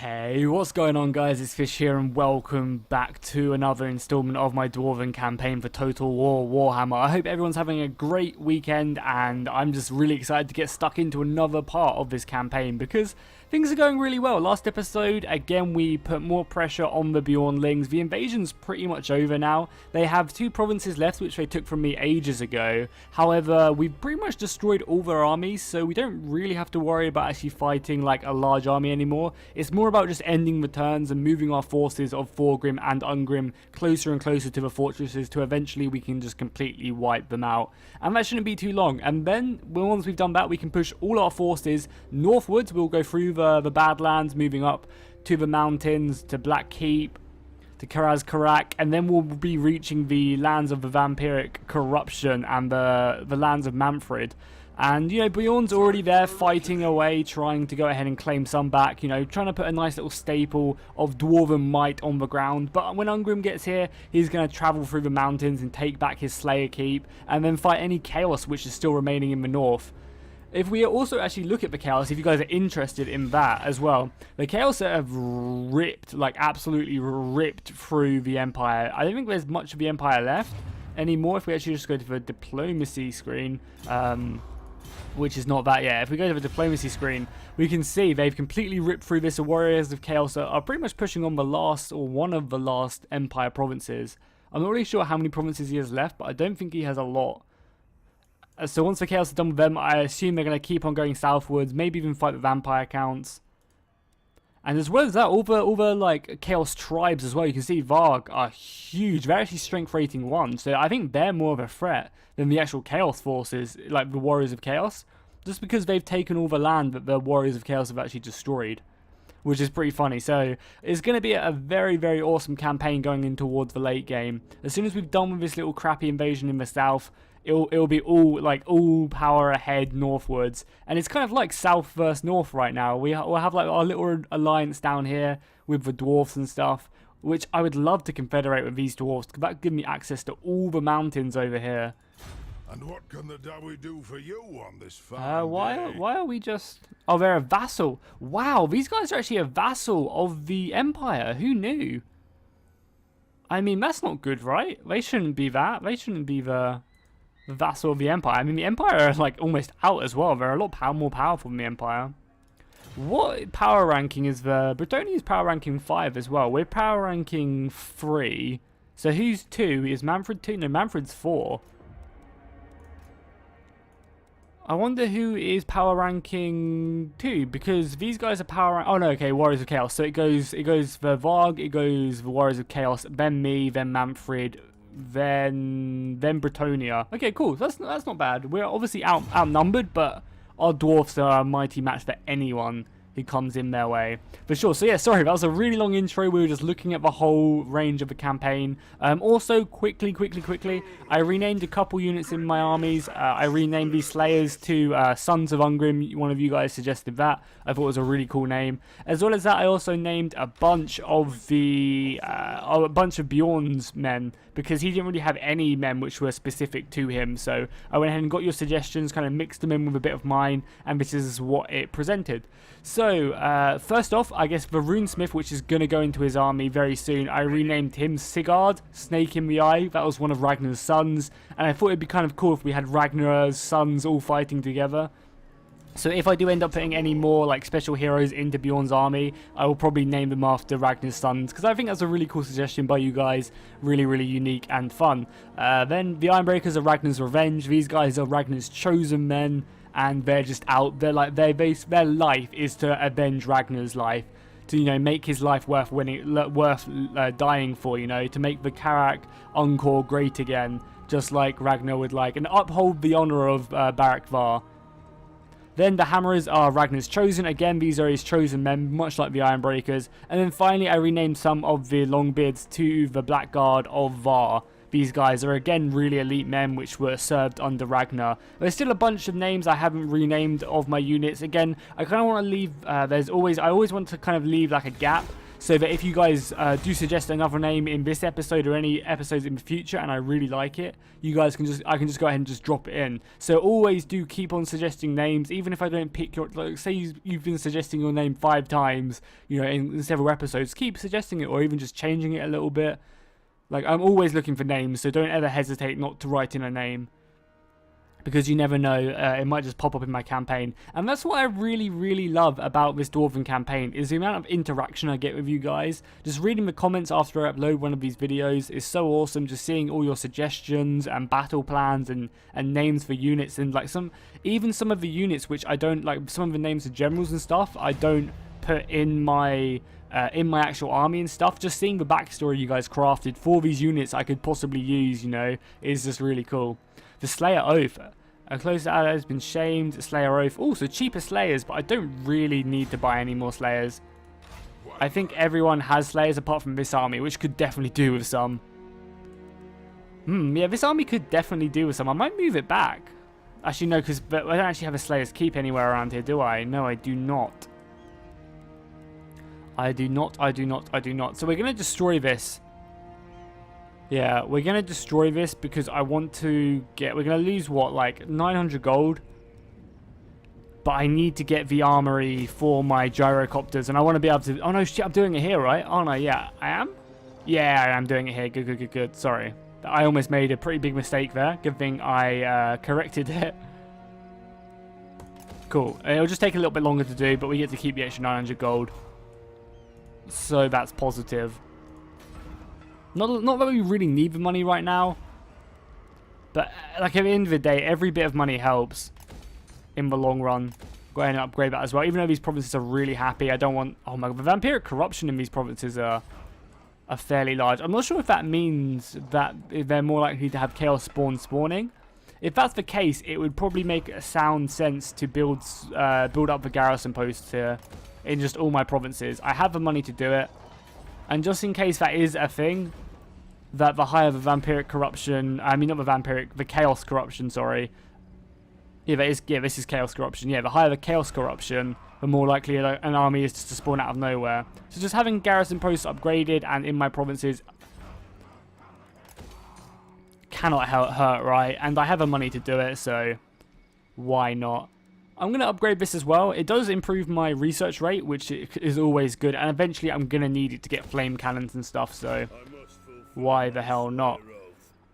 Hey, what's going on guys, it's Fish here and welcome back to another installment of my Dwarven campaign for Total War Warhammer. I hope everyone's having a great weekend and I'm just really excited to get stuck into another part of this campaign because things are going really well. Last episode, again, we put more pressure on the Bjornlings. The invasion's pretty much over now. They have 2 provinces left which they took from me ages ago. However, we've pretty much destroyed all their armies, so we don't really have to worry about actually fighting like a large army anymore. It's more about just ending the turns and moving our forces of Thorgrim and Ungrim closer and closer to the fortresses to eventually we can just completely wipe them out. And that shouldn't be too long. And then once we've done that, we can push all our forces northwards. We'll go through the Badlands, moving up to the mountains, to Black Keep, to Karaz-Karak, and then we'll be reaching the lands of the vampiric corruption and the lands of Manfred. And, you know, Bjorn's already there fighting away, trying to go ahead and claim some back, you know, trying to put a nice little staple of Dwarven might on the ground. But when Ungrim gets here, he's going to travel through the mountains and take back his Slayer Keep, and then fight any chaos which is still remaining in the north. If we also actually look at the chaos, if you guys are interested in that as well, the chaos that have ripped, like absolutely ripped through the Empire. I don't think there's much of the Empire left anymore if we actually just go to the diplomacy screen. Which is not that yet. If we go to the diplomacy screen, we can see they've completely ripped through this. The Warriors of Chaos are pretty much pushing on the last, or one of the last, Empire provinces. I'm not really sure how many provinces he has left, but I don't think he has a lot. So once the Chaos is done with them, I assume they're going to keep on going southwards, maybe even fight the Vampire Counts. And as well as that, all the like Chaos tribes as well, you can see Varg are huge. They're actually strength rating 1, so I think they're more of a threat than the actual Chaos forces, like the Warriors of Chaos. Just because they've taken all the land that the Warriors of Chaos have actually destroyed. Which is pretty funny. So it's going to be a very, very awesome campaign going in towards the late game. As soon as we've done with this little crappy invasion in the south, it'll be all power ahead northwards, and it's kind of like south versus north right now. We'll have like our little alliance down here with the dwarfs and stuff, which I would love to confederate with these dwarfs because that would give me access to all the mountains over here. And what can the Dawi do for you on this fine why day? are we just... Oh, they're a vassal. Wow, these guys are actually a vassal of the Empire. Who knew? I mean, that's not good, right? They shouldn't be that. They shouldn't be the vassal of the Empire. I mean, the Empire are like almost out as well. They're a lot more powerful than the Empire. What power ranking is the... Bretonia's power ranking 5 as well. We're power ranking 3. So who's 2? Is Manfred 2? No, Manfred's 4. I wonder who is power ranking 2, because these guys are power... Oh no, okay, Warriors of Chaos. So it goes the Varg, it goes the Warriors of Chaos, then me, then Manfred, then Bretonia. Okay, cool. That's not bad. We're obviously outnumbered, but our dwarfs are a mighty match for anyone who comes in their way. For sure. So yeah, sorry, that was a really long intro. We were just looking at the whole range of the campaign. Also, quickly, I renamed a couple units in my armies. I renamed these Slayers to Sons of Ungrim. One of you guys suggested that. I thought it was a really cool name. As well as that, I also named a bunch of Bjorn's men, because he didn't really have any men which were specific to him. So I went ahead and got your suggestions, kind of mixed them in with a bit of mine, and this is what it presented. So, first off, I guess the Runesmith, which is going to go into his army very soon, I renamed him Sigurd, Snake in the Eye. That was one of Ragnar's sons, and I thought it'd be kind of cool if we had Ragnar's sons all fighting together. So if I do end up putting any more like special heroes into Bjorn's army, I will probably name them after Ragnar's sons, because I think that's a really cool suggestion by you guys. Really, really unique and fun. Then the Ironbreakers are Ragnar's Revenge. These guys are Ragnar's chosen men, and they're just out. They're like their life is to avenge Ragnar's life, to, you know, make his life worth dying for, you know, to make the Karak Encore great again, just like Ragnar would like, and uphold the honor of Barak Var. Then the Hammerers are Ragnar's chosen. Again, these are his chosen men, much like the Ironbreakers. And then finally, I renamed some of the Longbeards to the Blackguard of Var. These guys are again really elite men which were served under Ragnar. There's still a bunch of names I haven't renamed of my units. Again, I kind of want to leave, I always want to kind of leave like a gap so that if you guys do suggest another name in this episode or any episodes in the future and I really like it, you guys can just, I can just go ahead and just drop it in. So always do keep on suggesting names, even if I don't pick your, like, say you've been suggesting your name 5 times, you know, in several episodes, keep suggesting it or even just changing it a little bit. Like, I'm always looking for names, so don't ever hesitate not to write in a name, because you never know, it might just pop up in my campaign. And that's what I really, really love about this Dwarven campaign, is the amount of interaction I get with you guys. Just reading the comments after I upload one of these videos is so awesome, just seeing all your suggestions and battle plans and names for units, and like even some of the units which I don't, like some of the names of generals and stuff, I don't put in my actual army and stuff. Just seeing the backstory you guys crafted for these units I could possibly use, you know, is just really cool. The Slayer Oath. A close ally has been shamed. Slayer Oath. Also cheaper Slayers, but I don't really need to buy any more Slayers. I think everyone has Slayers apart from this army, which could definitely do with some. Yeah, this army could definitely do with some. I might move it back. Actually, no, because I don't actually have a Slayer's Keep anywhere around here, do I? No, I do not. I do not. So we're going to destroy this. Yeah, we're going to destroy this because I want to get... We're going to lose, what, like 900 gold? But I need to get the armory for my gyrocopters, and I want to be able to... Oh, no, shit, I'm doing it here, right? Oh, no, yeah. I am? Yeah, I am doing it here. Good. Sorry. I almost made a pretty big mistake there. Good thing I corrected it. Cool. It'll just take a little bit longer to do, but we get to keep the extra 900 gold. So that's positive. Not that we really need the money right now, but like at the end of the day, every bit of money helps in the long run. Go ahead and upgrade that as well. Even though these provinces are really happy, I don't want... Oh my god, the vampiric corruption in these provinces are fairly large. I'm not sure if that means that they're more likely to have chaos spawning. If that's the case, it would probably make a sound sense to build up the garrison posts here in just all my provinces. I have the money to do it, and just in case that is a thing, that the higher the vampiric corruption, I mean not the vampiric, the chaos corruption, sorry. Yeah, this is chaos corruption. Yeah, the higher the chaos corruption, the more likely an army is to spawn out of nowhere. So just having garrison posts upgraded and in my provinces cannot hurt, right? And I have the money to do it, so why not? I'm going to upgrade this as well. It does improve my research rate, which is always good, and eventually I'm going to need it to get flame cannons and stuff, so why the hell not?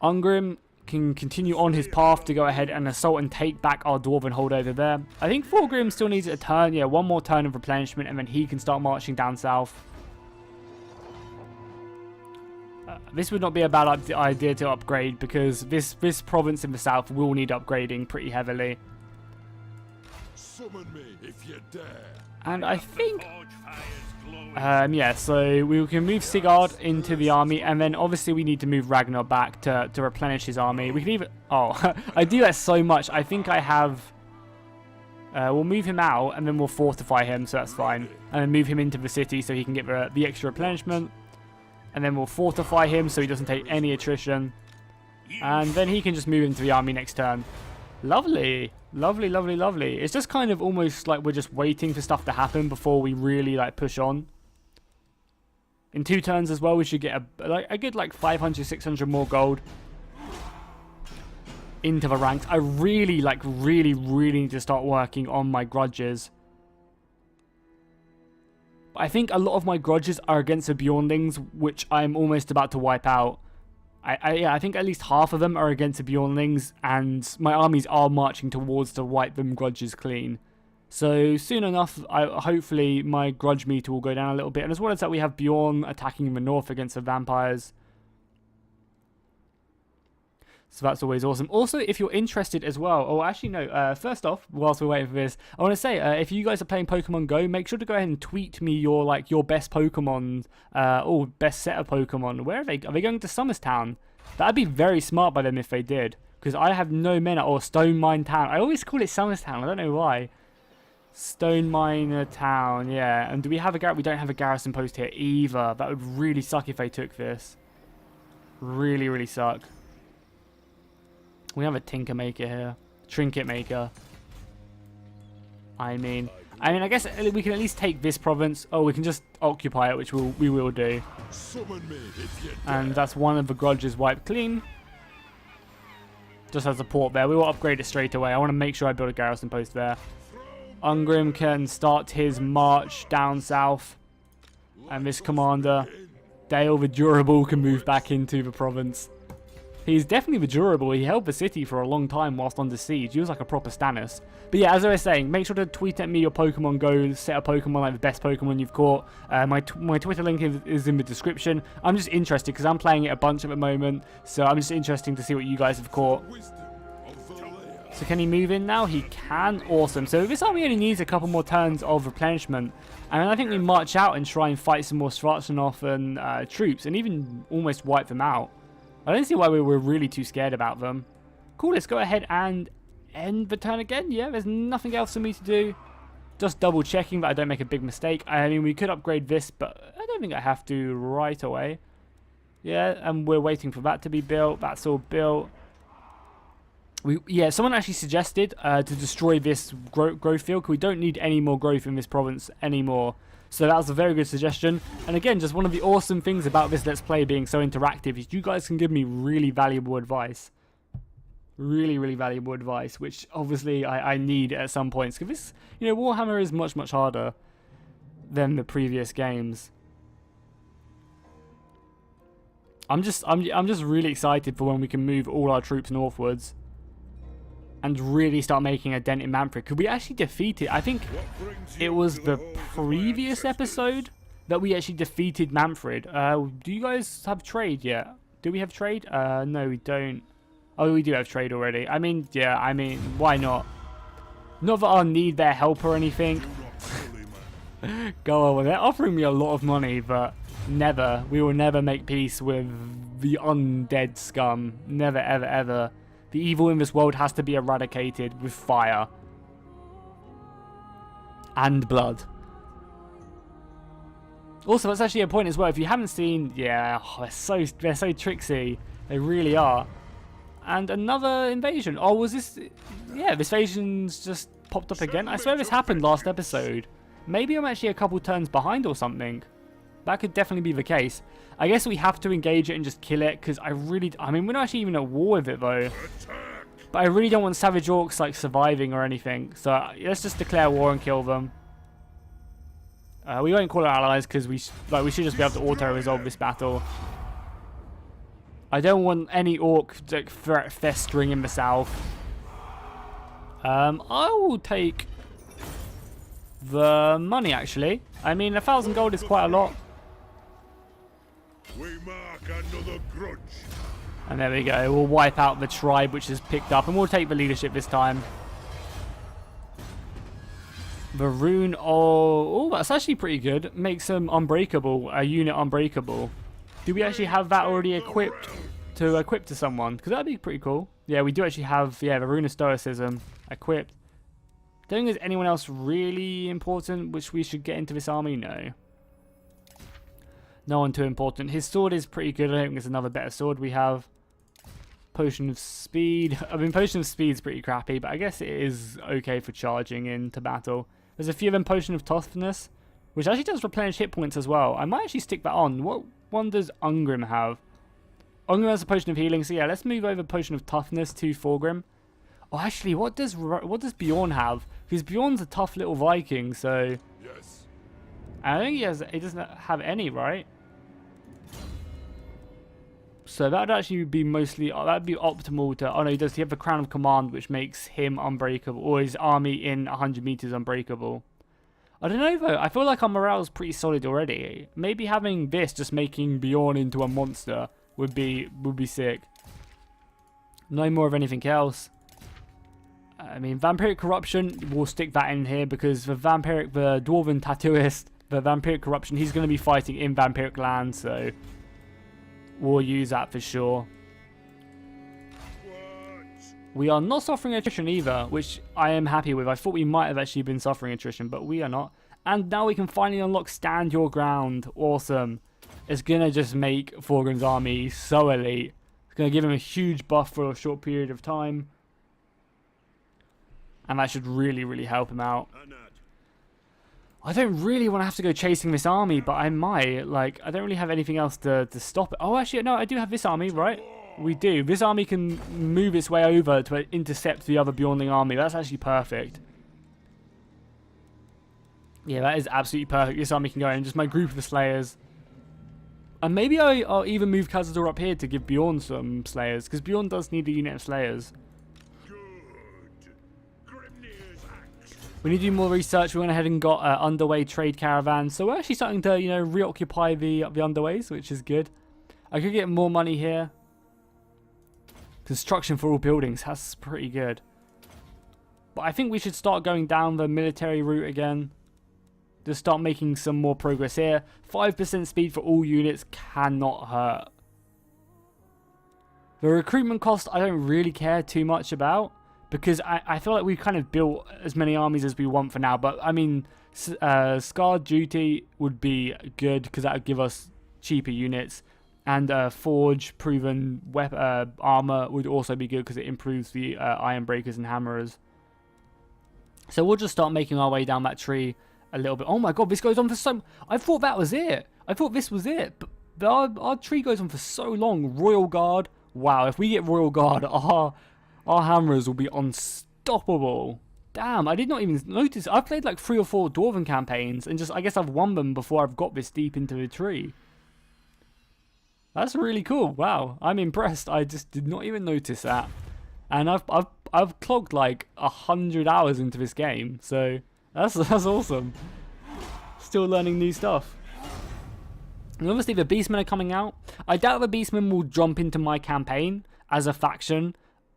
Ungrim can continue on his path to go ahead and assault and take back our Dwarven hold over there. I think Thorgrim still needs a turn, yeah, one more turn of replenishment, and then he can start marching down south. This would not be a bad idea to upgrade, because this province in the south will need upgrading pretty heavily. Summon me if you dare. And I think, yeah, so we can move Sigurd into the army, and then obviously we need to move Ragnar back to replenish his army. We can even, oh, I do that so much. I think I have, we'll move him out, and then we'll fortify him, so that's fine. And then move him into the city so he can get the extra replenishment. And then we'll fortify him so he doesn't take any attrition. And then he can just move into the army next turn. Lovely. Lovely. It's just kind of almost like we're just waiting for stuff to happen before we really like push on. In 2 turns as well, we should get a good like 500, 600 more gold into the ranks. I really need to start working on my grudges. I think a lot of my grudges are against the Bjornlings, which I'm almost about to wipe out. I think at least half of them are against the Bjornlings, and my armies are marching towards to wipe them grudges clean. So soon enough, hopefully my grudge meter will go down a little bit. And as well as that, we have Bjorn attacking in the north against the vampires. So that's always awesome. Also, if you're interested as well, or actually no, first off, whilst we're waiting for this, I want to say, if you guys are playing Pokemon Go, make sure to go ahead and tweet me your best Pokemon, or best set of Pokemon. Where are they? Are they going to Summerstown? That'd be very smart by them if they did, because I have no men or Stone Mine Town. I always call it Summerstown. I don't know why. Stone Miner Town, yeah. And do we have a we don't have a garrison post here either. That would really suck if they took this. Really suck. We have a Tinker Maker here. Trinket Maker. I mean, I mean, I guess we can at least take this province. Oh, we can just occupy it, which we will do. Summon me if you And dare. that's one of the grudges wiped clean. Just has a port there. We will upgrade it straight away. I want to make sure I build a garrison post there. Ungrim can start his march down south. And this commander, Dale the Durable, can move back into the province. He's definitely the Durable. He held the city for a long time whilst under siege. He was like a proper Stannis. But yeah, as I was saying, make sure to tweet at me your Pokemon Go, set a Pokemon like the best Pokemon you've caught. My Twitter link is in the description. I'm just interested because I'm playing it a bunch at the moment. So I'm just interested to see what you guys have caught. Wisdom of the layer. So can he move in now? He can. Awesome. So this army only needs a couple more turns of replenishment. And I think we march out and try and fight some more Schwarzenhofen troops and even almost wipe them out. I don't see why we were really too scared about them. Cool, let's go ahead and end the turn again. Yeah, there's nothing else for me to do. Just double checking that I don't make a big mistake. I mean, we could upgrade this, but I don't think I have to right away. Yeah, and we're waiting for that to be built. That's all built. Yeah, someone actually suggested to destroy this growth field because we don't need any more growth in this province anymore. So that was a very good suggestion. And again, just one of the awesome things about this Let's Play being so interactive is you guys can give me really valuable advice. Really, really valuable advice, which obviously I need at some points. Because this, you know, Warhammer is much, much harder than the previous games. I'm just really excited for when we can move all our troops northwards and really start making a dent in Manfred. Could we actually defeat it? I think it was the previous episode that we actually defeated Manfred. Do you guys have trade yet? Do we have trade? No, we don't. Oh, we do have trade already. I mean, yeah, I mean, why not? Not that I'll need their help or anything. Go on, well, they're offering me a lot of money, but never. We will never make peace with the undead scum. Never, ever, ever. The evil in this world has to be eradicated with fire. And blood. Also, that's actually a point as well. If you haven't seen... Yeah, oh, they're so tricksy. They really are. And another invasion. Oh, was this... Yeah, this invasion's just popped up again. I swear this happened last episode. Maybe I'm actually a couple turns behind or something. That could definitely be the case. I guess we have to engage it and just kill it, because I mean, we're not actually even at war with it, though. But I really don't want Savage Orcs, like, surviving or anything. So, let's just declare war and kill them. We won't call our allies, because we should just be able to auto-resolve this battle. I don't want any Orc like, threat festering in the south. I will take the money, actually. I mean, 1,000 gold is quite a lot. We mark another grudge. And there we go. We'll wipe out the tribe which is picked up. And we'll take the leadership this time. The rune. Oh, that's actually pretty good. Makes them unbreakable. A unit unbreakable. Do we actually have that already equipped to equip to someone? Because that'd be pretty cool. Yeah, we do actually have, yeah, the rune of stoicism equipped. Don't think there's anyone else really important which we should get into this army. No. No one too important. His sword is pretty good. I don't think there's another better sword we have. Potion of speed. I mean, potion of speed is pretty crappy, but I guess it is okay for charging into battle. There's a few of them. Potion of toughness, which actually does replenish hit points as well. I might actually stick that on. What one does Ungrim have? Ungrim has a potion of healing, so yeah, let's move over potion of toughness to Thorgrim. Oh, actually, what does Bjorn have? Because Bjorn's a tough little Viking, so Yes. I don't think he doesn't have any, right? So that would actually be mostly, that'd be optimal to, oh no, he does, he have the Crown of Command, which makes him unbreakable, or his army in 100 meters unbreakable. I don't know though, I feel like our morale is pretty solid already. Maybe having this, just making Bjorn into a monster, would be sick. No more of anything else. I mean, Vampiric Corruption, we'll stick that in here, because the Dwarven Tattooist, the Vampiric Corruption, he's going to be fighting in Vampiric land, so we'll use that for sure. We are not suffering attrition either, which I am happy with. I thought we might have actually been suffering attrition, but we are not. And now we can finally unlock Stand Your Ground. Awesome. It's going to just make Thorgrim's army so elite. It's going to give him a huge buff for a short period of time. And that should really, really help him out. I don't really want to have to go chasing this army, but I might. Like, I don't really have anything else to stop it. Oh, actually, no, I do have this army, right? We do. This army can move its way over to intercept the other Bjornling army. That's actually perfect. Yeah, that is absolutely perfect. This army can go in. Just my group of the Slayers. And maybe I'll even move Cazador up here to give Bjorn some Slayers. Because Bjorn does need a unit of Slayers. We need to do more research. We went ahead and got underway trade caravans. So we're actually starting to, you know, reoccupy the underways, which is good. I could get more money here. Construction for all buildings. That's pretty good. But I think we should start going down the military route again. Just start making some more progress here. 5% speed for all units cannot hurt. The recruitment cost I don't really care too much about. Because I feel like we've kind of built as many armies as we want for now. But, I mean, Scarred Duty would be good because that would give us cheaper units. And Forge Proven Armor would also be good because it improves the Iron Breakers and Hammerers. So we'll just start making our way down that tree a little bit. Oh my god, this goes on for so... I thought that was it. I thought this was it. But our tree goes on for so long. Royal Guard. Wow, if we get Royal Guard, our Hammerers will be unstoppable. Damn, I did not even notice. I've played like 3 or 4 Dwarven campaigns and just, I guess I've won them before I've got this deep into the tree. That's really cool. Wow, I'm impressed. I just did not even notice that. And I've clocked like 100 hours into this game, so that's awesome. Still learning new stuff. And obviously the Beastmen are coming out. I doubt the Beastmen will jump into my campaign as a faction.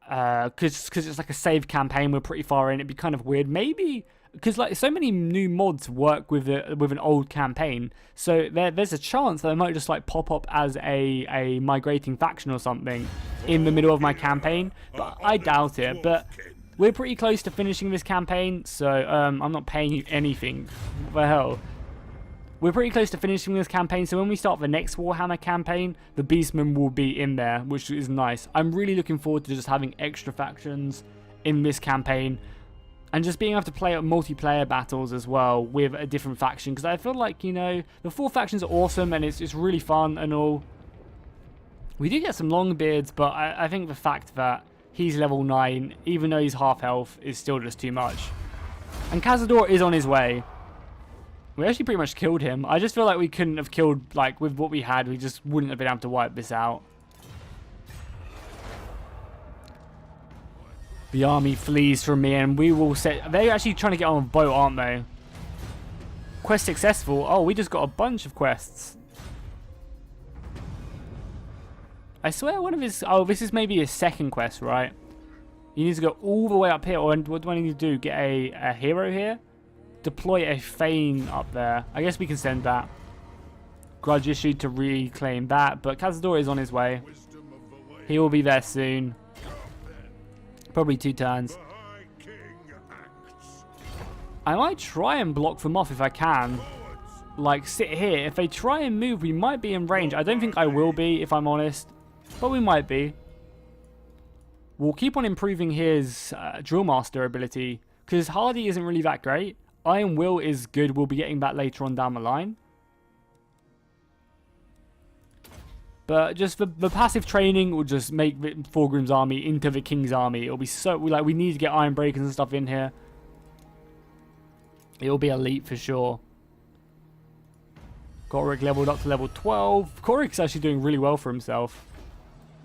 Because it's like a saved campaign, we're pretty far in. It'd be kind of weird, maybe because like so many new mods work with an old campaign, so there's a chance that they might just like pop up as a migrating faction or something in the middle of my campaign. But I doubt it. But we're pretty close to finishing this campaign, so I'm not paying you anything. What the hell? We're pretty close to finishing this campaign, so when we start the next Warhammer campaign, the Beastmen will be in there, which is nice. I'm really looking forward to just having extra factions in this campaign, and just being able to play multiplayer battles as well with a different faction, because I feel like, you know, the 4 factions are awesome, and it's really fun and all. We do get some Longbeards, but I think the fact that he's level 9, even though he's half health, is still just too much. And Cazador is on his way. We actually pretty much killed him. I just feel like we couldn't have killed, like, with what we had. We just wouldn't have been able to wipe this out. The army flees from me, and we will set... They're actually trying to get on a boat, aren't they? Quest successful. Oh, we just got a bunch of quests. I swear one of his... Oh, this is maybe his second quest, right? You need to go all the way up here. Or what do I need to do? Get a hero here? Deploy a Thane up there. I guess we can send that. Grudge issued to reclaim that, but Cazador is on his way. He will be there soon. Probably 2 turns. I might try and block them off if I can. Like, sit here. If they try and move, we might be in range. I don't think I will be, if I'm honest. But we might be. We'll keep on improving his Drillmaster ability, because Hardy isn't really that great. Iron Will is good. We'll be getting that later on down the line. But just the passive training will just make Thorgrim's army into the King's army. It'll be so... Like, we need to get Iron Breakers and stuff in here. It'll be elite for sure. Gorik leveled up to level 12. Gorik's actually doing really well for himself.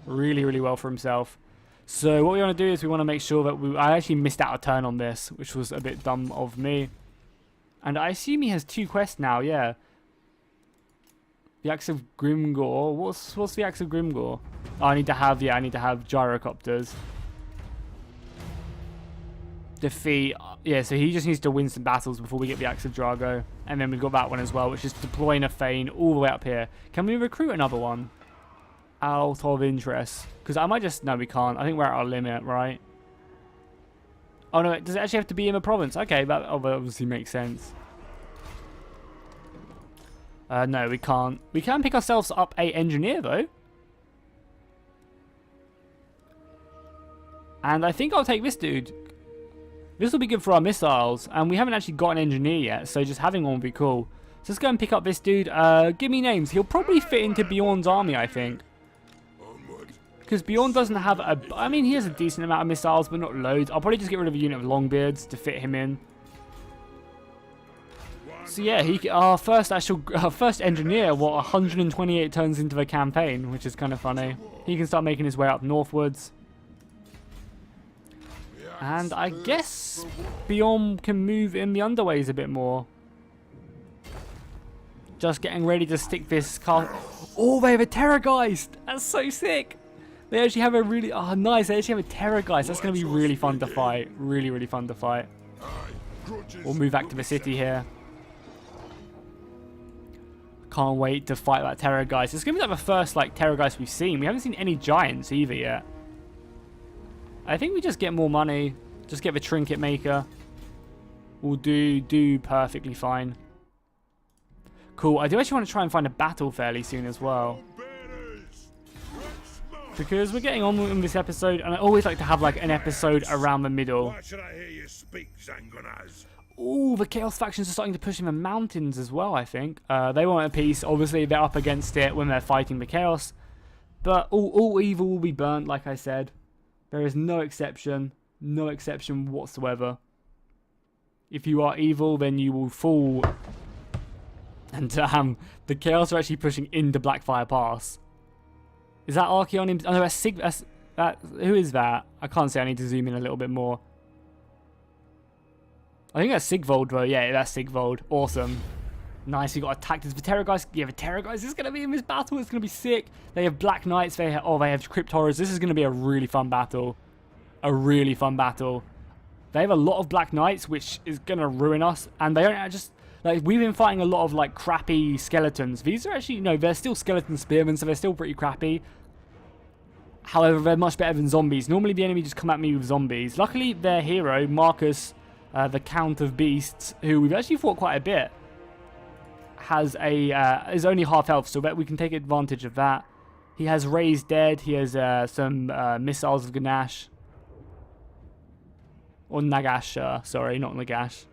Really, really well for himself. So what we want to do is we want to make sure that I actually missed out a turn on this, which was a bit dumb of me. And I assume he has 2 quests now, yeah. The Axe of Grimgor. What's the Axe of Grimgor? Oh, I need to have gyrocopters. Defeat. Yeah, so he just needs to win some battles before we get the Axe of Drago. And then we've got that one as well, which is deploying a Thane all the way up here. Can we recruit another one? Out of interest. Because I might just... No, we can't. I think we're at our limit, right? Oh, no. Does it actually have to be in the province? Okay, that obviously makes sense. No, we can't. We can pick ourselves up a engineer, though. And I think I'll take this dude. This will be good for our missiles, and we haven't actually got an engineer yet, so just having one would be cool. So let's go and pick up this dude. Give me names. He'll probably fit into Bjorn's army, I think. Because Bjorn doesn't have a... I mean, he has a decent amount of missiles, but not loads. I'll probably just get rid of a unit of Longbeards to fit him in. So yeah, our first engineer, 128 turns into the campaign, which is kind of funny. He can start making his way up northwards. And I guess Bjorn can move in the underways a bit more. Just getting ready to stick this car. Oh, they have a Terrorgheist! That's so sick! They actually have a really... Oh, nice. They actually have a Terrorgheist. That's going to be really fun to fight. Really, really fun to fight. We'll move back to the city here. Can't wait to fight that Terrorgheist. It's going to be like the first like Terrorgheist we've seen. We haven't seen any giants either yet. I think we just get more money. Just get the Trinket Maker. We'll do perfectly fine. Cool. I do actually want to try and find a battle fairly soon as well. Because we're getting on in this episode, and I always like to have like an episode around the middle. Why should I hear you speak, Zangonaz? Ooh, the Chaos factions are starting to push in the mountains as well, I think. They want a peace. Obviously, they're up against it when they're fighting the Chaos. But all evil will be burnt, like I said. There is no exception. No exception whatsoever. If you are evil, then you will fall. And the Chaos are actually pushing into Blackfire Pass. Is that Archeon? Oh no, that's who is that? I can't say. I need to zoom in a little bit more. I think that's Sigvold, though. Yeah, that's Sigvold. Awesome. Nice, we got attacked as the Terrorgheist. Yeah, the Terrorgheist is going to be in this battle. It's going to be sick. They have Black Knights. They have Crypt Horrors. This is going to be a really fun battle. A really fun battle. They have a lot of Black Knights, which is going to ruin us. And they don't just... Like, we've been fighting a lot of, like, crappy skeletons. These are actually... No, they're still skeleton spearmen, so they're still pretty crappy. However, they're much better than zombies. Normally, the enemy just come at me with zombies. Luckily, their hero, Marcus, the Count of Beasts, who we've actually fought quite a bit, has is only half health, so that we can take advantage of that. He has Raised Dead. He has some missiles of Ganache. Or Nagash, sorry, not Nagash.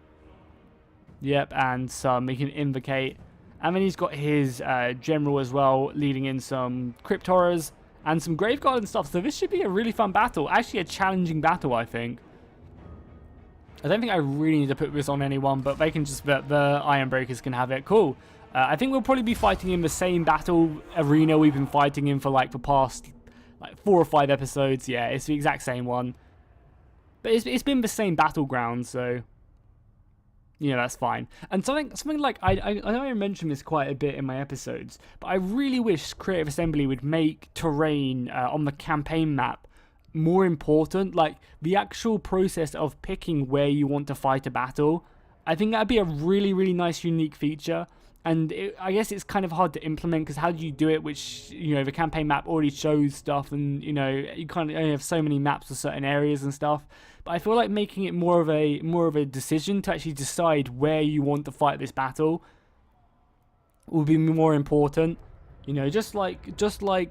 Yep, and some he can invocate. And then he's got his general as well, leading in some Crypt Horrors and some Graveguard and stuff. So this should be a really fun battle. Actually, a challenging battle, I think. I don't think I really need to put this on anyone, but they can just... The Iron Breakers can have it. Cool. I think we'll probably be fighting in the same battle arena we've been fighting in for like the past like 4 or 5 episodes. Yeah, it's the exact same one. But it's been the same battleground, so... You know, that's fine. And something like, I know I mentioned this quite a bit in my episodes, but I really wish Creative Assembly would make terrain on the campaign map more important. Like, the actual process of picking where you want to fight a battle. I think that'd be a really, really nice, unique feature. And I guess it's kind of hard to implement, because how do you do it? Which, you know, the campaign map already shows stuff, and, you know, you kind of only have so many maps for certain areas and stuff. But I feel like making it more of a decision to actually decide where you want to fight this battle will be more important. You know, just like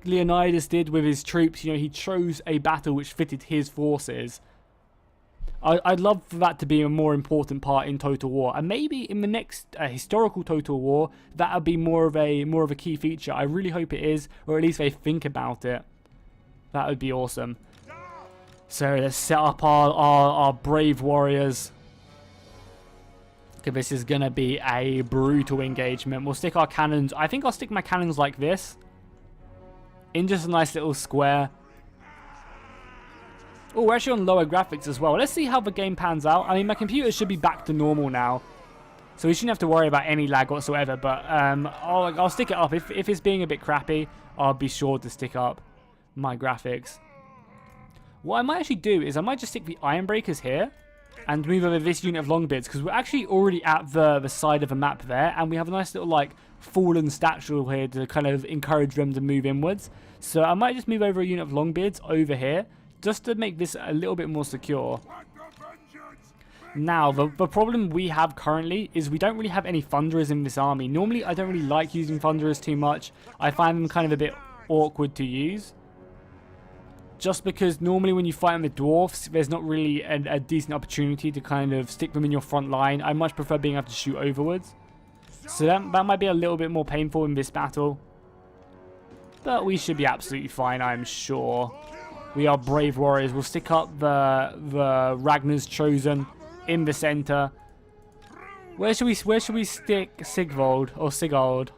Leonidas did with his troops. You know, he chose a battle which fitted his forces. I'd love for that to be a more important part in Total War, and maybe in the next historical Total War that would be more of a key feature. I really hope it is, or at least they think about it. That would be awesome. So let's set up our brave warriors. Okay, this is gonna be a brutal engagement. We'll stick our cannons. I think I'll stick my cannons like this, in just a nice little square. Oh, we're actually on lower graphics as well. Let's see how the game pans out. I mean, my computer should be back to normal now, so we shouldn't have to worry about any lag whatsoever. But I'll stick it up. If it's being a bit crappy, I'll be sure to stick up my graphics. What I might actually do is I might just stick the Iron Breakers here and move over this unit of Longbeards, because we're actually already at the side of the map there, and we have a nice little like fallen statue here to kind of encourage them to move inwards. So I might just move over a unit of Longbeards over here, just to make this a little bit more secure. Now, the problem we have currently is we don't really have any Thunderers in this army. Normally, I don't really like using Thunderers too much. I find them kind of a bit awkward to use. Just because normally when you fight on the dwarfs, there's not really a decent opportunity to kind of stick them in your front line. I much prefer being able to shoot overwards. So that might be a little bit more painful in this battle. But we should be absolutely fine, I'm sure. We are brave warriors. We'll stick up the Ragnar's Chosen in the center. Where should we stick Sigvald or Sigurd?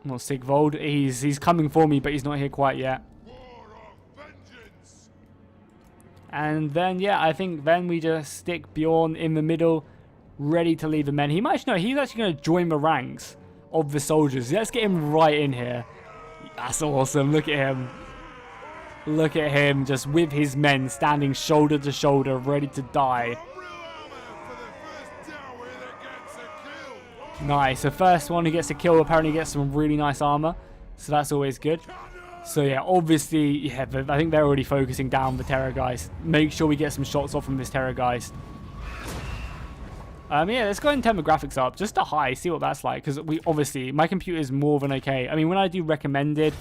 Not Sigvald. He's coming for me, but he's not here quite yet. And then yeah, I think then we just stick Bjorn in the middle, ready to lead the men. He might know he's actually going to join the ranks of the soldiers. Let's get him right in here. That's awesome. Look at him. Look at him just with his men standing shoulder to shoulder, ready to die. Nice. The first one who gets a kill apparently gets some really nice armor. So that's always good. So yeah, obviously, yeah, I think they're already focusing down the Terrorgheist. Make sure we get some shots off from this Terrorgheist. Yeah, let's go ahead and turn the graphics up just to high, see what that's like. Because we obviously, my computer is more than okay. I mean, when I do recommended,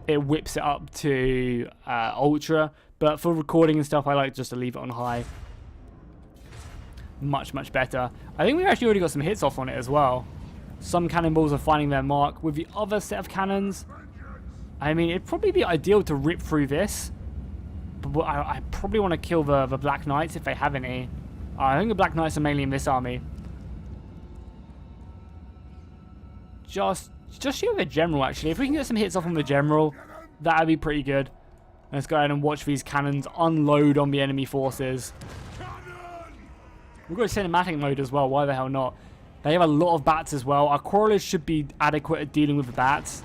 it whips it up to ultra. But for recording and stuff, I like just to leave it on high. Much, much better. I think we've actually already got some hits off on it as well. Some cannonballs are finding their mark. With the other set of cannons, I mean, it'd probably be ideal to rip through this. But I probably want to kill the Black Knights if they have any. I think the Black Knights are mainly in this army. Just shoot the general, actually. If we can get some hits off on the general, that'd be pretty good. Let's go ahead and watch these cannons unload on the enemy forces. We've got cinematic mode as well. Why the hell not? They have a lot of bats as well. Our crawlers should be adequate at dealing with the bats.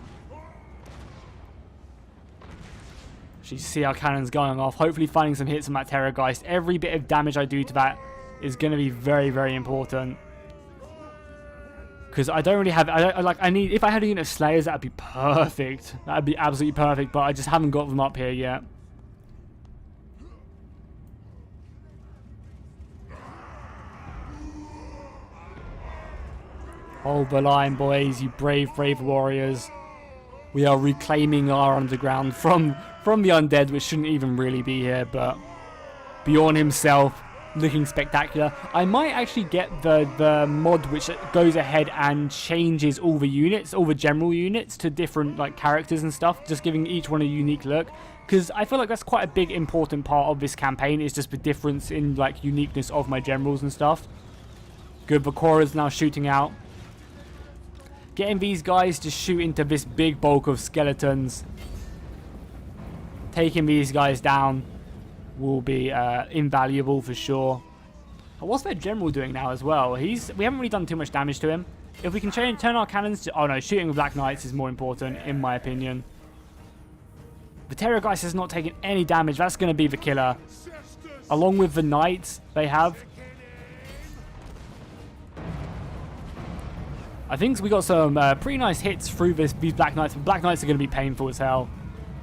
You see our cannons going off. Hopefully finding some hits on that Terrorgheist. Every bit of damage I do to that is going to be very, very important. Because I don't really have... I need... If I had a unit of Slayers, that would be perfect. That would be absolutely perfect. But I just haven't got them up here yet. Hold the line, boys. You brave, brave warriors. We are reclaiming our underground from the undead, which shouldn't even really be here, but Bjorn himself looking spectacular. I might actually get the mod which goes ahead and changes all the units, all the general units to different like characters and stuff, just giving each one a unique look, because I feel like that's quite a big important part of this campaign, is just the difference in like uniqueness of my generals and stuff. Good, Vakora's now shooting out. Getting these guys to shoot into this big bulk of skeletons. Taking these guys down will be invaluable for sure. What's their general doing now as well? We haven't really done too much damage to him. If we can turn our cannons to... Oh no, shooting with Black Knights is more important, in my opinion. The Terrorgheist has not taken any damage. That's going to be the killer. Along with the Knights they have. I think we got some pretty nice hits through these Black Knights. Black Knights are going to be painful as hell.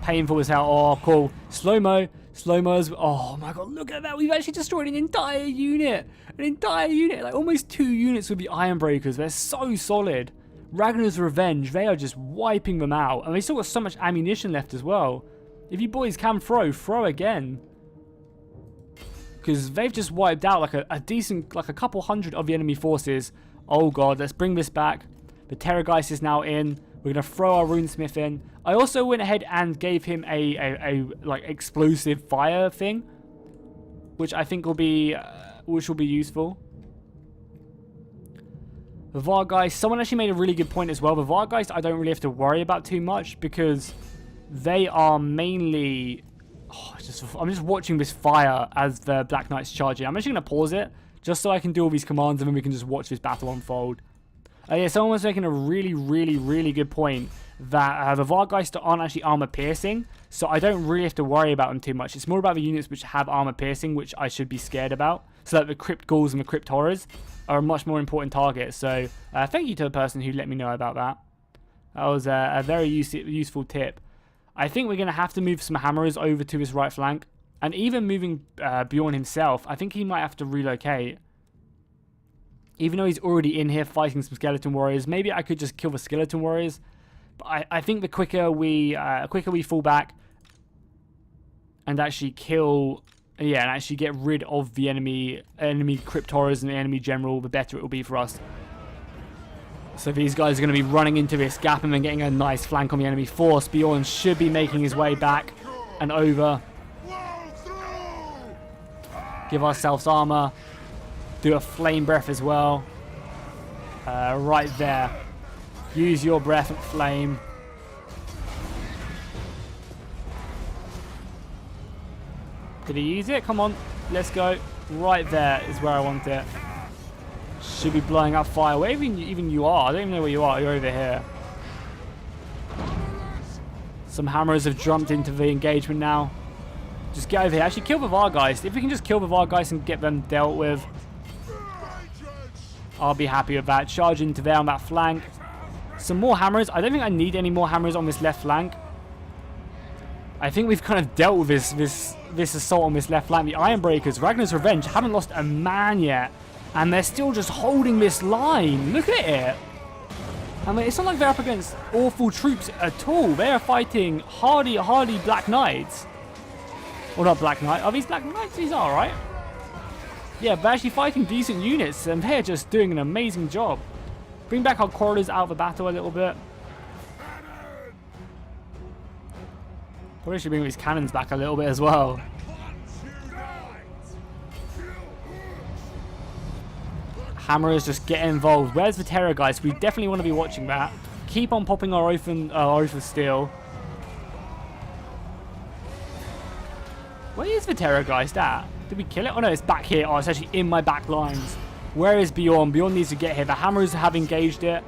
Painful as hell. Oh, cool. Slow-mo. Slow-mo's... Oh, my God. Look at that. We've actually destroyed an entire unit. An entire unit. Like, almost 2 units with the Iron Breakers. They're so solid. Ragnar's Revenge. They are just wiping them out. And they still got so much ammunition left as well. If you boys can throw again. Because they've just wiped out like a decent... Like a couple hundred of the enemy forces. Oh god, let's bring this back. The Terrorgheist is now in. We're going to throw our Runesmith in. I also went ahead and gave him a like explosive fire thing, which I think will be useful. The Vargeist, someone actually made a really good point as well. The Vargeist I don't really have to worry about too much because they are mainly... Oh, I'm just watching this fire as the Black Knight's charging. I'm actually going to pause it. Just so I can do all these commands and then we can just watch this battle unfold. Yeah, someone was making a really, really, really good point that the Vargeist aren't actually armor piercing. So I don't really have to worry about them too much. It's more about the units which have armor piercing, which I should be scared about. So that the Crypt Ghouls and the Crypt Horrors are a much more important target. So thank you to the person who let me know about that. That was a very useful tip. I think we're going to have to move some Hammerers over to his right flank. And even moving Bjorn himself, I think he might have to relocate. Even though he's already in here fighting some Skeleton Warriors, maybe I could just kill the Skeleton Warriors. But I think the quicker we fall back, and actually kill, yeah, and actually get rid of the enemy Cryptoras and the enemy general, the better it will be for us. So these guys are going to be running into this gap and then getting a nice flank on the enemy force. Bjorn should be making his way back and over. Give ourselves armor. Do a flame breath as well. Right there. Use your breath and flame. Did he use it? Come on. Let's go. Right there is where I want it. Should be blowing up fire. Where even you are? I don't even know where you are. You're over here. Some hammers have jumped into the engagement now. Just get over here. Actually, kill the Wargeist. If we can just kill the Wargeist and get them dealt with, I'll be happy with that. Charge into there on that flank. Some more hammers. I don't think I need any more hammers on this left flank. I think we've kind of dealt with this assault on this left flank. The Ironbreakers, Ragnar's Revenge, haven't lost a man yet. And they're still just holding this line. Look at it. I mean, it's not like they're up against awful troops at all. They are fighting hardy Black Knights. Well, not Black Knight. Are these Black Knights? These are, right? Yeah, they're actually fighting decent units, and they're just doing an amazing job. Bring back our corridors out of the battle a little bit. Probably should bring these cannons back a little bit as well. Hammerers just get involved. Where's the Terrorgheist? We definitely want to be watching that. Keep on popping our Oath of Steel. Where is the Terrorgheist at? Did we kill it? Oh no, it's back here. Oh, it's actually in my back lines. Where is Bjorn? Bjorn needs to get here. The Hammers have engaged it.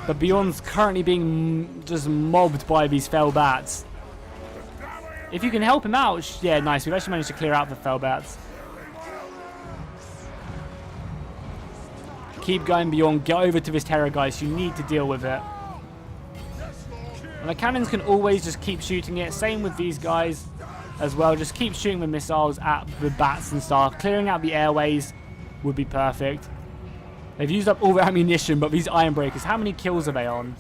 But Bjorn's currently being just mobbed by these fell bats. If you can help him out, yeah, nice. We've actually managed to clear out the fell bats. Keep going, Bjorn. Get over to this Terrorgheist. You need to deal with it. And the cannons can always just keep shooting it. Same with these guys as well. Just keep shooting the missiles at the bats and stuff. Clearing out the airways would be perfect. They've used up all their ammunition, but these Ironbreakers, how many kills are they on?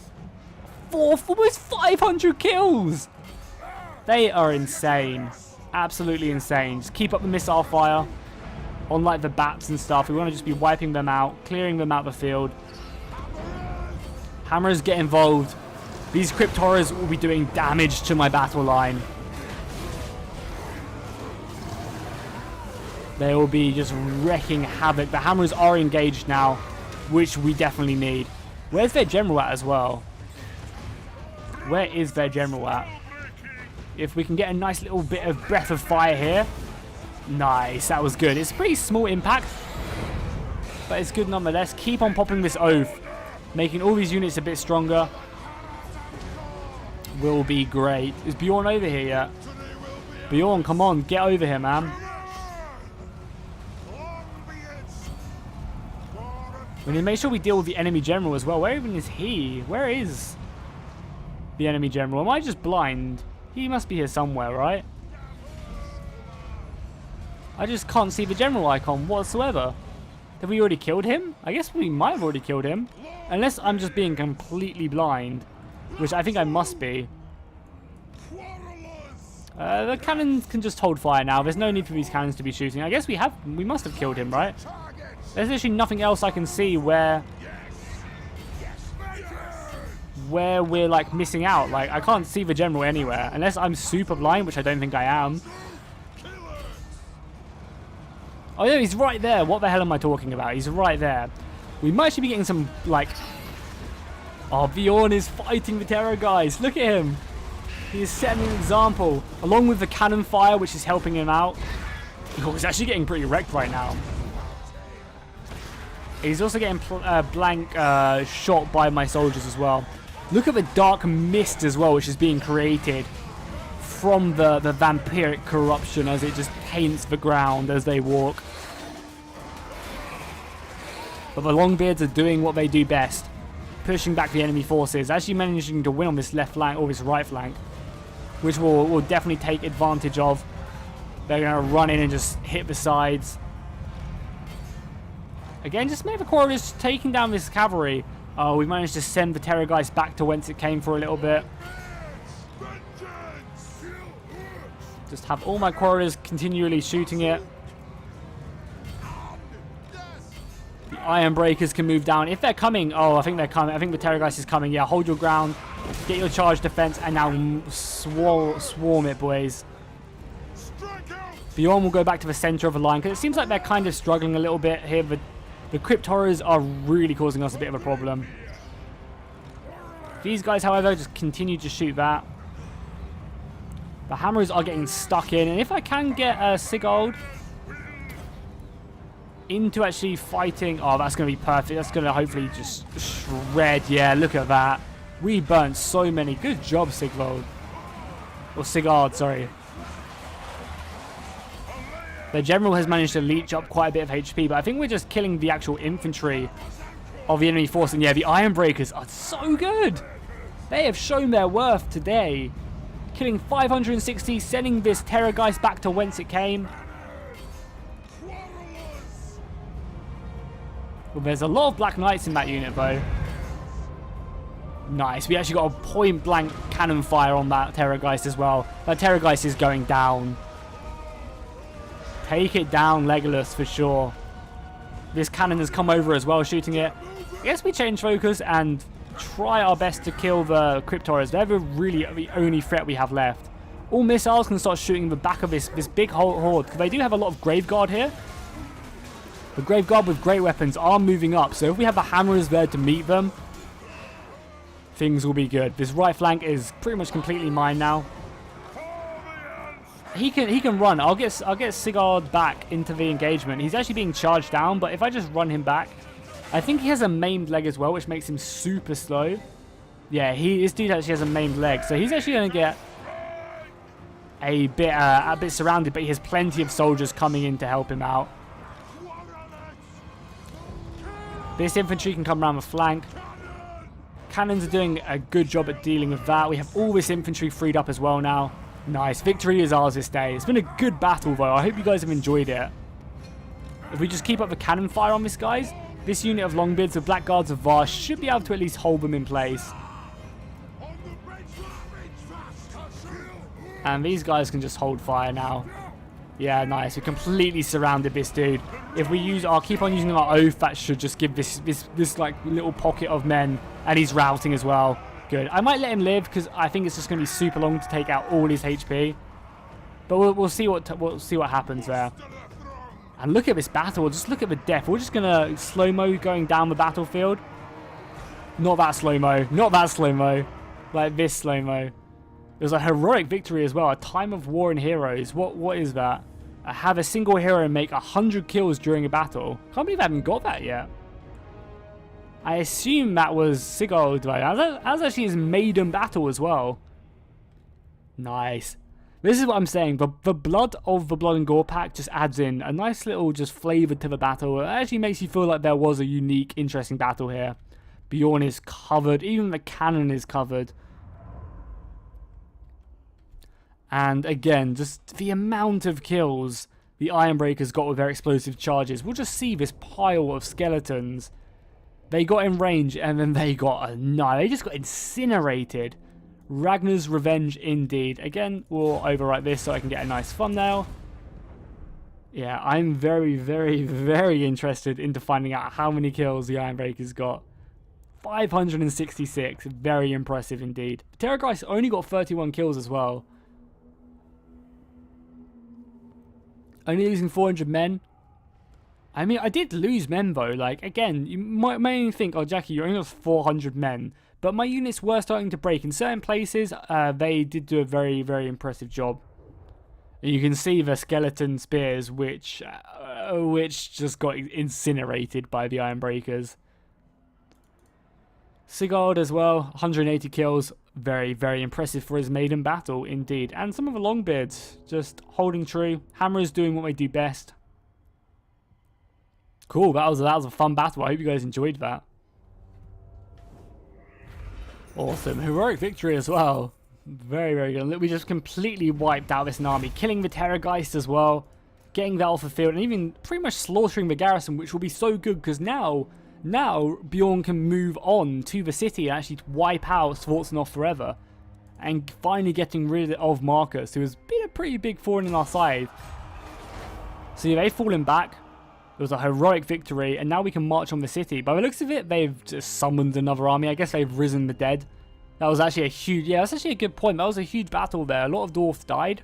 Almost 500 kills! They are insane. Absolutely insane. Just keep up the missile fire on like the bats and stuff. We want to just be wiping them out, clearing them out of the field. Hammers get involved. These Cryptoras will be doing damage to my battle line. They will be just wrecking havoc. The Hammers are engaged now, which we definitely need. Where's their general at as well? Where is their general at? If we can get a nice little bit of breath of fire here. Nice, that was good. It's a pretty small impact, but it's good nonetheless. Keep on popping this Oath. Making all these units a bit stronger will be great. Is Bjorn over here yet? Bjorn, come on, get over here, man. We need to make sure we deal with the enemy general as well. Where even is he? Where is the enemy general? Am I just blind? He must be here somewhere, right? I just can't see the general icon whatsoever. Have we already killed him? I guess we might have already killed him. Unless I'm just being completely blind, which I think I must be. The cannons can just hold fire now. There's no need for these cannons to be shooting. I guess we must have killed him, right? There's literally nothing else I can see where we're like missing out. Like I can't see the general anywhere unless I'm super blind, which I don't think I am. Oh yeah, he's right there. What the hell am I talking about? He's right there. We might actually be getting some like... Oh, Bjorn is fighting the Terrorgheist. Look at him. He is setting an example along with the cannon fire, which is helping him out. Oh, he's actually getting pretty wrecked right now. He's also getting blank shot by my soldiers as well. Look at the dark mist as well, which is being created from the vampiric corruption as it just paints the ground as they walk. But the Longbeards are doing what they do best, pushing back the enemy forces, actually managing to win on this left flank or this right flank, which we'll definitely take advantage of. They're going to run in and just hit the sides. Again, just make the corridors taking down this cavalry. Oh, we managed to send the Terrorgheist back to whence it came for a little bit. Just have all my quarriers continually shooting it. The Iron Breakers can move down. If they're coming, oh, I think they're coming. I think the Terrorgheist is coming. Yeah, hold your ground. Get your charge defense and now swarm it, boys. Bjorn will go back to the center of the line because it seems like they're kind of struggling a little bit here. The Crypt Horrors are really causing us a bit of a problem. These guys, however, just continue to shoot that. The Hammers are getting stuck in, and if I can get Sigurd into actually fighting, oh, that's going to be perfect. That's going to hopefully just shred. Yeah, look at that. We burnt so many. Good job, Sigurd. Or Sigurd, sorry. The general has managed to leech up quite a bit of HP, but I think we're just killing the actual infantry of the enemy force. And yeah, the Iron Breakers are so good. They have shown their worth today. Killing 560, sending this Terrorgheist back to whence it came. Well, there's a lot of Black Knights in that unit, though. Nice. We actually got a point-blank cannon fire on that Terrorgheist as well. That Terrorgheist is going down. Take it down, Legolas, for sure. This cannon has come over as well, shooting it. I guess we change focus and try our best to kill the Crypt Horrors. They're really the only threat we have left. All missiles can start shooting the back of this big horde, because they do have a lot of Graveguard here. The Graveguard with great weapons are moving up, so if we have the Hammers there to meet them, things will be good. This right flank is pretty much completely mine now. He can run. I'll get Sigurd back into the engagement. He's actually being charged down, but if I just run him back, I think he has a maimed leg as well, which makes him super slow. Yeah, this dude actually has a maimed leg, so he's actually going to get a bit surrounded, but he has plenty of soldiers coming in to help him out. This infantry can come around the flank. Cannons are doing a good job at dealing with that. We have all this infantry freed up as well now. Nice. Victory is ours this day. It's been a good battle, though. I hope you guys have enjoyed it. If we just keep up the cannon fire on this, guys, this unit of Longbeards with Blackguards of Vast should be able to at least hold them in place. And these guys can just hold fire now. Yeah, nice. We completely surrounded this dude. If we use, I'll keep on using our oath. That should just give this like little pocket of men, and he's routing as well. Good. I might let him live because I think it's just going to be super long to take out all his HP. But we'll see what happens there. And look at this battle. Just look at the death. We're just going to slow-mo going down the battlefield. Not that slow-mo. Not that slow-mo. Like this slow-mo. It was a heroic victory as well. A time of war and heroes. What is that? I have a single hero make 100 kills during a battle. Can't believe I haven't got that yet. I assume that was Sigurd. That was actually his maiden battle as well. Nice. This is what I'm saying. The blood of the Blood and Gore pack just adds in a nice little just flavour to the battle. It actually makes you feel like there was a unique, interesting battle here. Bjorn is covered. Even the cannon is covered. And again, just the amount of kills the Ironbreakers got with their explosive charges. We'll just see this pile of skeletons. They got in range and then they got they just got incinerated. Ragnar's revenge indeed. Again, we'll overwrite this so I can get a nice thumbnail. Yeah, I'm very, very, very interested into finding out how many kills the Ironbreakers got. 566. Very impressive indeed. Terrorgheist only got 31 kills as well. Only losing 400 men. I mean, I did lose men though. Like, again, you may think, oh, Jackie, you only lost 400 men. But my units were starting to break. In certain places, they did do a very, very impressive job. And you can see the skeleton spears, which just got incinerated by the Ironbreakers. Sigurd as well, 180 kills. Very, very impressive for his maiden battle, indeed. And some of the Longbeards just holding true. Hammers doing what they do best. Cool, that was a fun battle. I hope you guys enjoyed that. Awesome. Heroic victory as well. Very, very good. We just completely wiped out this army. Killing the Terrorgheist as well. Getting that off the field. And even pretty much slaughtering the garrison, which will be so good because now Bjorn can move on to the city and actually wipe out Svartsenhof forever. and finally getting rid of Marcus, who has been a pretty big thorn in our side. So yeah, they've fallen back. It was a heroic victory, and now we can march on the city. By the looks of it, they've just summoned another army. I guess they've risen the dead. That was actually a huge... Yeah, that's actually a good point. That was a huge battle there. A lot of dwarfs died.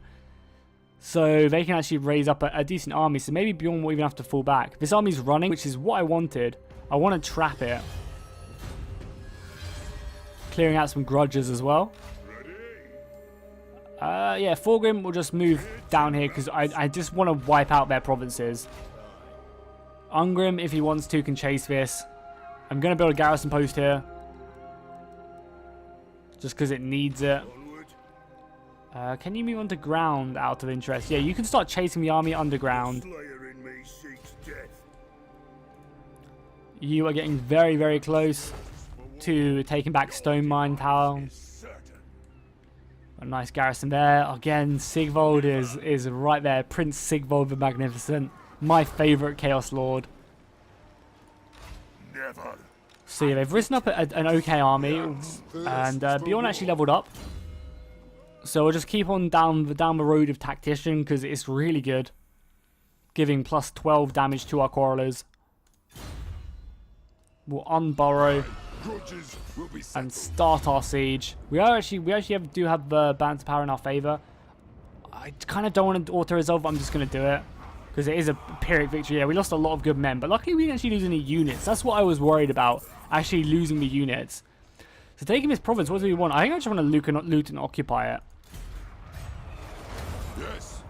So they can actually raise up a decent army. So maybe Bjorn will even have to fall back. This army's running, which is what I wanted. I want to trap it. Clearing out some grudges as well. Yeah, Thorgrim will just move down here because I just want to wipe out their provinces. Ungrim, if he wants to, can chase this. I'm going to build a garrison post here. Just because it needs it. Can you move onto ground out of interest? Yeah, you can start chasing the army underground. You are getting very, very close to taking back Stone Mine Tower. A nice garrison there. Again, Sigvold is right there. Prince Sigvold the Magnificent. My favourite Chaos Lord. Never. So yeah, they've risen up an okay army. And Bjorn actually leveled up. So we'll just keep on down the road of Tactician because it's really good. Giving plus 12 damage to our quarrelers. We'll unburrow and start our siege. We actually do have the banter power in our favour. I kind of don't want to auto-resolve, but I'm just going to do it. Because it is a Pyrrhic victory. Yeah, we lost a lot of good men, but luckily we didn't actually lose any units. That's what I was worried about, actually losing the units. So taking this province, what do we want? I think I just want to loot and occupy it. Yes.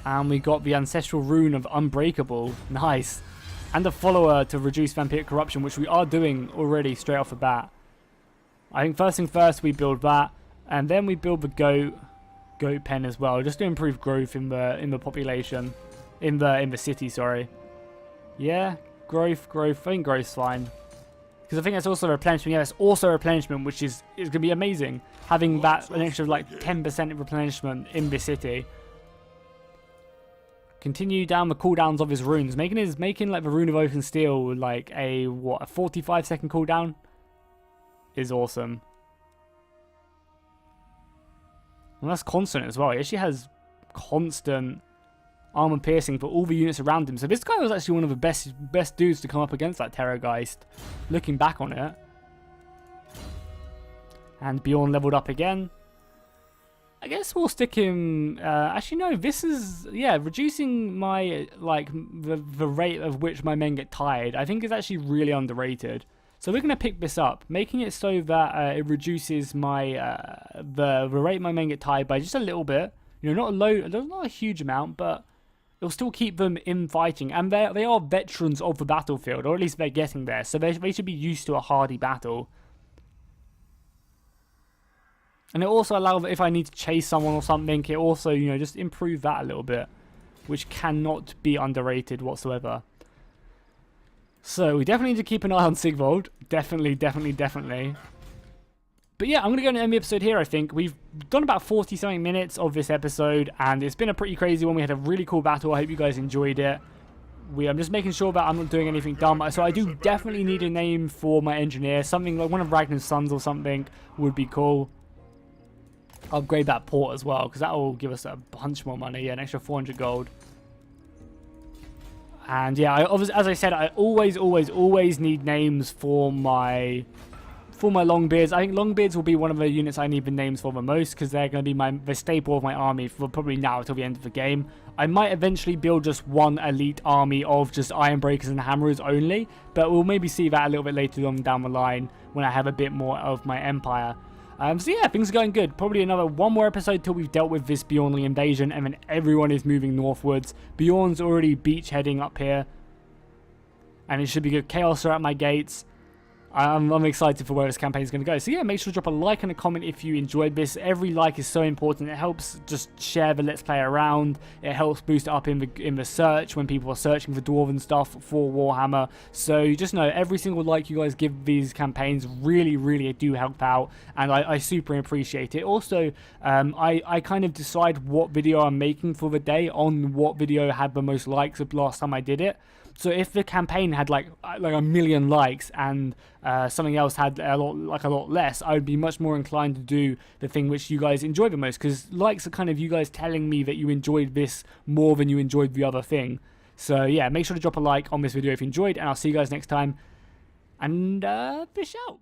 And we got the Ancestral Rune of Unbreakable. Nice. And a follower to reduce vampiric corruption, which we are doing already straight off the bat. I think first thing first, we build that, and then we build the goat pen as well, just to improve growth in the population, in the city. Sorry. Yeah, growth. I think growth's fine, because I think that's also replenishment. Yeah, it's also replenishment, which is gonna be amazing. Having that an extra like 10% replenishment in the city. Continue down the cooldowns of his runes, making like the Rune of Oak and Steel like a 45-second cooldown is awesome. And that's constant as well. He actually has constant armor piercing for all the units around him. So this guy was actually one of the best dudes to come up against that Terrorgheist, looking back on it. And Bjorn leveled up again. I guess we'll stick him... actually, no, this is... Yeah, reducing my... Like, the rate of which my men get tired, I think is actually really underrated. So we're going to pick this up, making it so that it reduces my... the rate my men get tired by just a little bit. You know, not a huge amount, but it'll still keep them in fighting. And they are veterans of the battlefield, or at least they're getting there. So they should be used to a hardy battle. And it also allows, if I need to chase someone or something, it also, you know, just improve that a little bit. Which cannot be underrated whatsoever. So we definitely need to keep an eye on Sigvold. Definitely. But yeah, I'm going to go and end the episode here, I think. We've done about 40-something minutes of this episode, and it's been a pretty crazy one. We had a really cool battle. I hope you guys enjoyed it. I'm just making sure that I'm not doing anything dumb. So I do definitely need a name for my engineer. Something like one of Ragnar's sons or something would be cool. Upgrade that port as well, because that will give us a bunch more money. Yeah, an extra 400 gold. And yeah, as I said, I always need names for my Longbeards. I think Longbeards will be one of the units I need the names for the most, because they're going to be the staple of my army for probably now until the end of the game. I might eventually build just one elite army of just Ironbreakers and Hammerers only, but we'll maybe see that a little bit later on down the line when I have a bit more of my empire. So yeah, things are going good. Probably one more episode till we've dealt with this Bjornly invasion, and then everyone is moving northwards. Bjorn's already beachheading up here, and it should be good. Chaos are at my gates. I'm excited for where this campaign is going to go. So yeah, make sure to drop a like and a comment if you enjoyed this. Every like is so important. It helps just share the Let's Play around. It helps boost it up in the search when people are searching for Dwarven stuff for Warhammer. So you just know every single like you guys give these campaigns really do help out, and I super appreciate it. Also, I kind of decide what video I'm making for the day on what video had the most likes of last time I did it. So if the campaign had like a million likes and something else had a lot less, I would be much more inclined to do the thing which you guys enjoy the most, because likes are kind of you guys telling me that you enjoyed this more than you enjoyed the other thing. So yeah, make sure to drop a like on this video if you enjoyed, and I'll see you guys next time. And fish out.